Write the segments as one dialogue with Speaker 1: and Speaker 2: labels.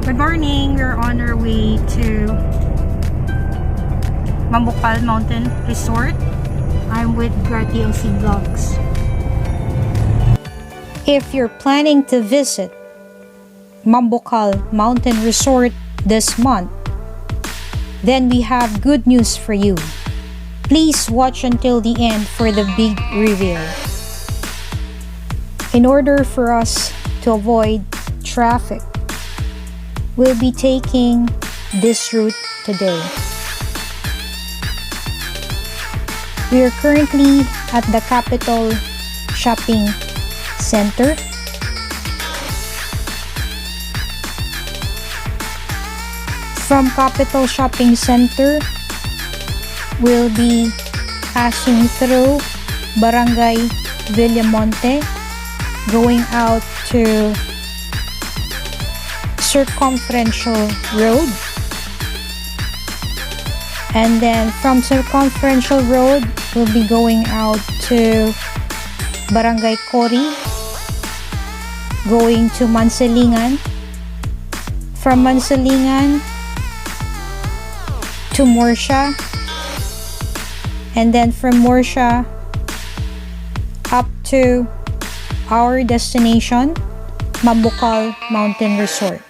Speaker 1: Good morning! We're on our way to Mambukal Mountain Resort. I'm with GRATLC Vlogs. If you're planning to visit Mambukal Mountain Resort this month, then we have good news for you. Please watch until the end for the big reveal. In order for us to avoid traffic, we'll be taking this route today. We are currently at the Capital Shopping Center. From Capital Shopping Center, we'll be passing through Barangay Villamonte, going out to Circumferential Road, and then from Circumferential Road we'll be going out to Barangay Cori, going to Mansalingan, from Mansalingan to Morsha, and then from Morsha up to our destination, Mambukal Mountain Resort.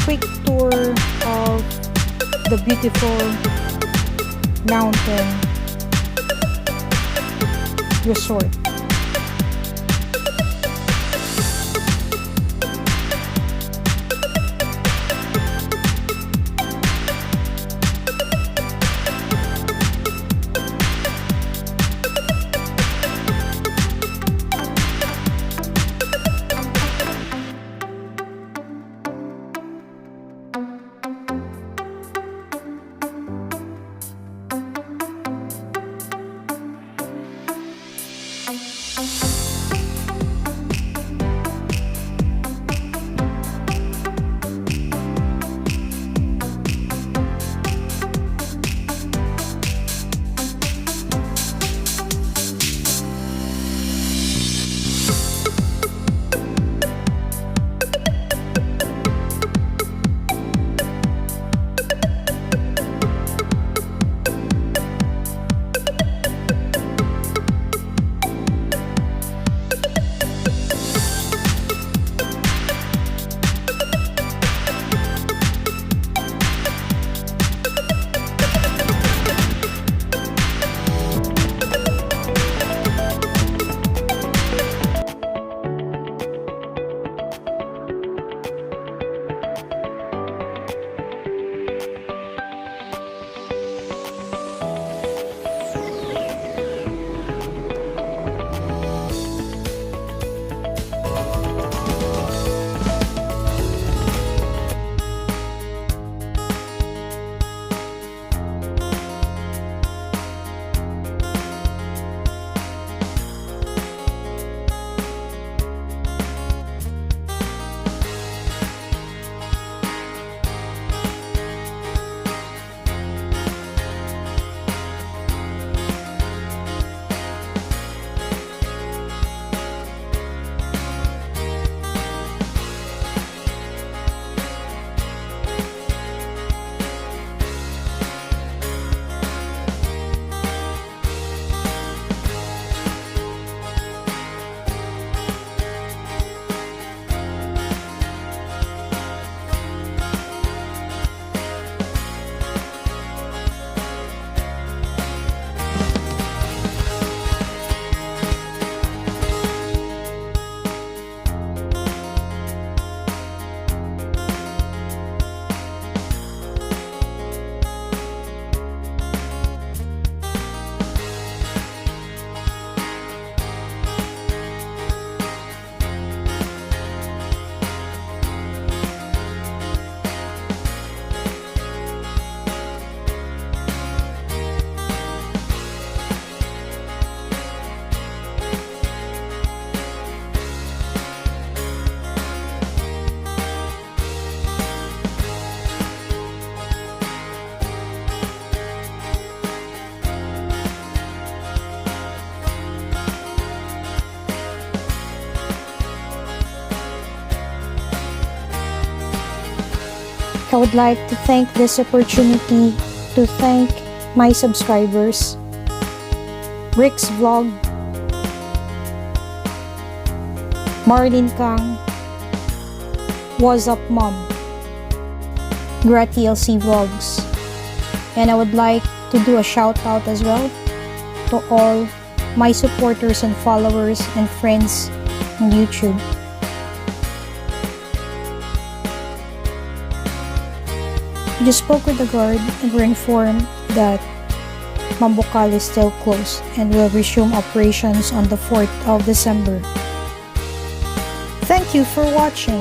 Speaker 1: quick tour of the beautiful mountain resort. I would like to take this opportunity to thank my subscribers, Rick's Vlog, Marlene Kang, What's Up Mom, GRATLC Vlogs, and I would like to do a shout out as well to all my supporters and followers and friends on YouTube. We just spoke with the guard and were informed that Mambukal is still closed and will resume operations on the 4th of December. Thank you for watching.